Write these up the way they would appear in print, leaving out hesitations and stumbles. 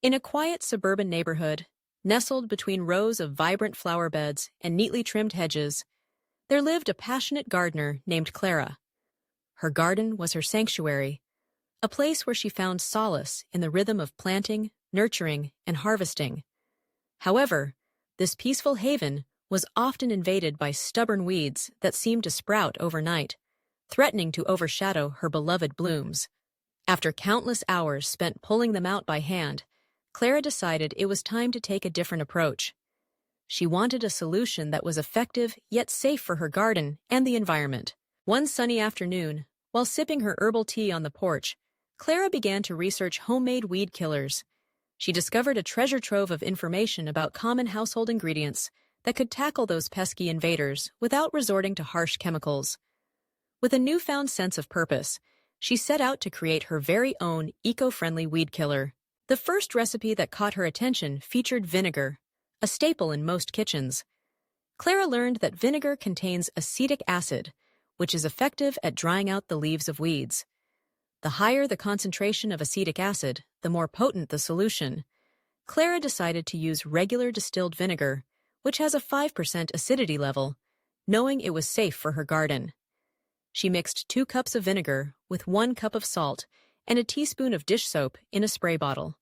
In a quiet suburban neighborhood, nestled between rows of vibrant flower beds and neatly trimmed hedges, there lived a passionate gardener named Clara. Her garden was her sanctuary, a place where she found solace in the rhythm of planting, nurturing, and harvesting. However, this peaceful haven was often invaded by stubborn weeds that seemed to sprout overnight, threatening to overshadow her beloved blooms. After countless hours spent pulling them out by hand, Clara decided it was time to take a different approach. She wanted a solution that was effective yet safe for her garden and the environment. One sunny afternoon, while sipping her herbal tea on the porch, Clara began to research homemade weed killers. She discovered a treasure trove of information about common household ingredients that could tackle those pesky invaders without resorting to harsh chemicals. With a newfound sense of purpose, she set out to create her very own eco-friendly weed killer. The first recipe that caught her attention featured vinegar, a staple in most kitchens. Clara learned that vinegar contains acetic acid, which is effective at drying out the leaves of weeds. The higher the concentration of acetic acid, the more potent the solution. Clara decided to use regular distilled vinegar, which has a 5% acidity level, knowing it was safe for her garden. She mixed 2 cups of vinegar with 1 cup of salt and a teaspoon of dish soap in a spray bottle.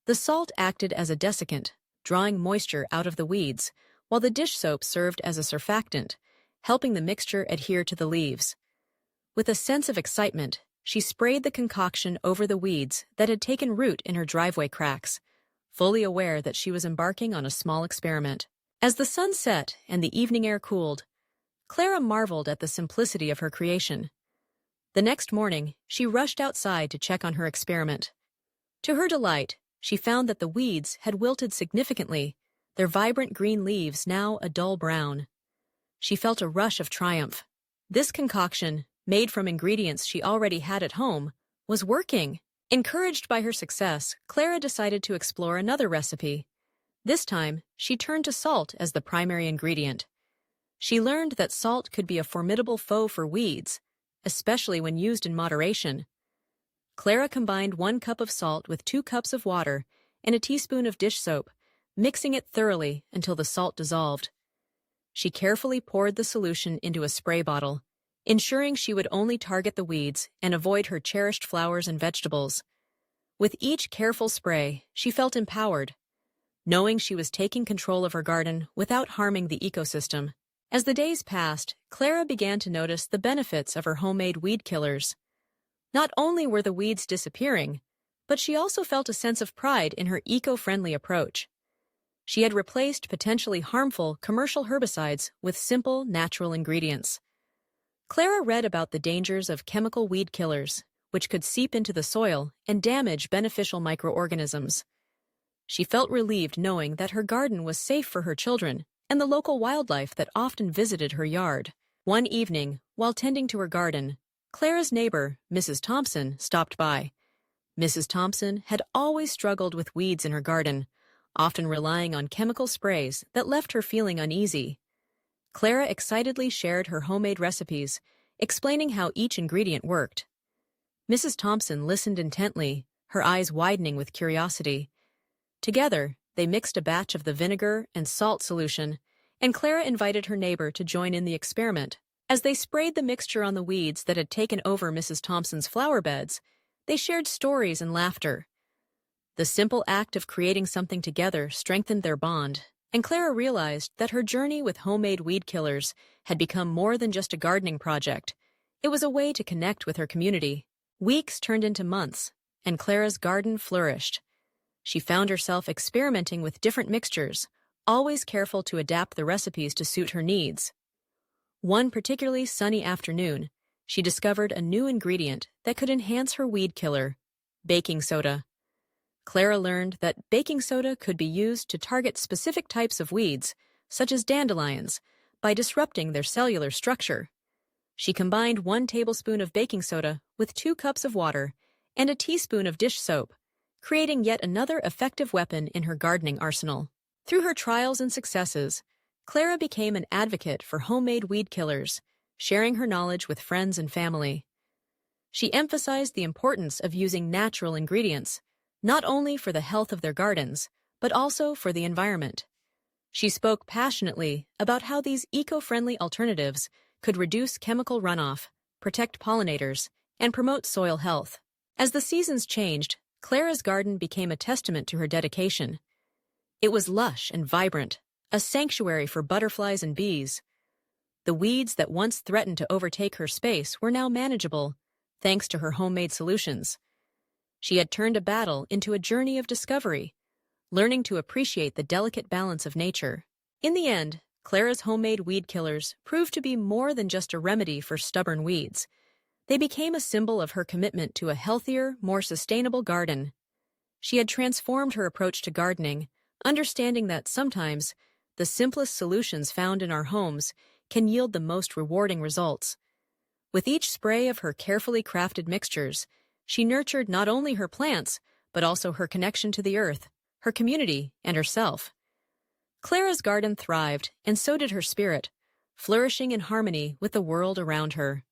The salt acted as a desiccant, drawing moisture out of the weeds, while the dish soap served as a surfactant, helping the mixture adhere to the leaves. With a sense of excitement, she sprayed the concoction over the weeds that had taken root in her driveway cracks, fully aware that she was embarking on a small experiment. As the sun set and the evening air cooled, Clara marveled at the simplicity of her creation. The next morning, she rushed outside to check on her experiment. To her delight, she found that the weeds had wilted significantly, their vibrant green leaves now a dull brown. She felt a rush of triumph. This concoction, made from ingredients she already had at home, was working. Encouraged by her success, Clara decided to explore another recipe. This time, she turned to salt as the primary ingredient. She learned that salt could be a formidable foe for weeds, especially when used in moderation. Clara combined 1 cup of salt with 2 cups of water and a teaspoon of dish soap, mixing it thoroughly until the salt dissolved. She carefully poured the solution into a spray bottle, ensuring she would only target the weeds and avoid her cherished flowers and vegetables. With each careful spray, she felt empowered, knowing she was taking control of her garden without harming the ecosystem. As the days passed, Clara began to notice the benefits of her homemade weed killers. Not only were the weeds disappearing, but she also felt a sense of pride in her eco-friendly approach. She had replaced potentially harmful commercial herbicides with simple, natural ingredients. Clara read about the dangers of chemical weed killers, which could seep into the soil and damage beneficial microorganisms. She felt relieved knowing that her garden was safe for her children and the local wildlife that often visited her yard. One evening, while tending to her garden, Clara's neighbor, Mrs. Thompson, stopped by. Mrs. Thompson had always struggled with weeds in her garden, often relying on chemical sprays that left her feeling uneasy. Clara excitedly shared her homemade recipes, explaining how each ingredient worked. Mrs. Thompson listened intently, her eyes widening with curiosity. Together, they mixed a batch of the vinegar and salt solution, and Clara invited her neighbor to join in the experiment. As they sprayed the mixture on the weeds that had taken over Mrs. Thompson's flower beds, they shared stories and laughter. The simple act of creating something together strengthened their bond, and Clara realized that her journey with homemade weed killers had become more than just a gardening project. It was a way to connect with her community. Weeks turned into months, and Clara's garden flourished. She found herself experimenting with different mixtures, always careful to adapt the recipes to suit her needs. One particularly sunny afternoon, she discovered a new ingredient that could enhance her weed killer: baking soda. Clara learned that baking soda could be used to target specific types of weeds, such as dandelions, by disrupting their cellular structure. She combined 1 tablespoon of baking soda with 2 cups of water and a teaspoon of dish soap, creating yet another effective weapon in her gardening arsenal. Through her trials and successes, Clara became an advocate for homemade weed killers, sharing her knowledge with friends and family. She emphasized the importance of using natural ingredients, not only for the health of their gardens, but also for the environment. She spoke passionately about how these eco-friendly alternatives could reduce chemical runoff, protect pollinators, and promote soil health. As the seasons changed, Clara's garden became a testament to her dedication. It was lush and vibrant, a sanctuary for butterflies and bees. The weeds that once threatened to overtake her space were now manageable, thanks to her homemade solutions. She had turned a battle into a journey of discovery, learning to appreciate the delicate balance of nature. In the end, Clara's homemade weed killers proved to be more than just a remedy for stubborn weeds. They became a symbol of her commitment to a healthier, more sustainable garden. She had transformed her approach to gardening, understanding that sometimes the simplest solutions found in our homes can yield the most rewarding results. With each spray of her carefully crafted mixtures, she nurtured not only her plants, but also her connection to the earth, her community, and herself. Clara's garden thrived, and so did her spirit, flourishing in harmony with the world around her.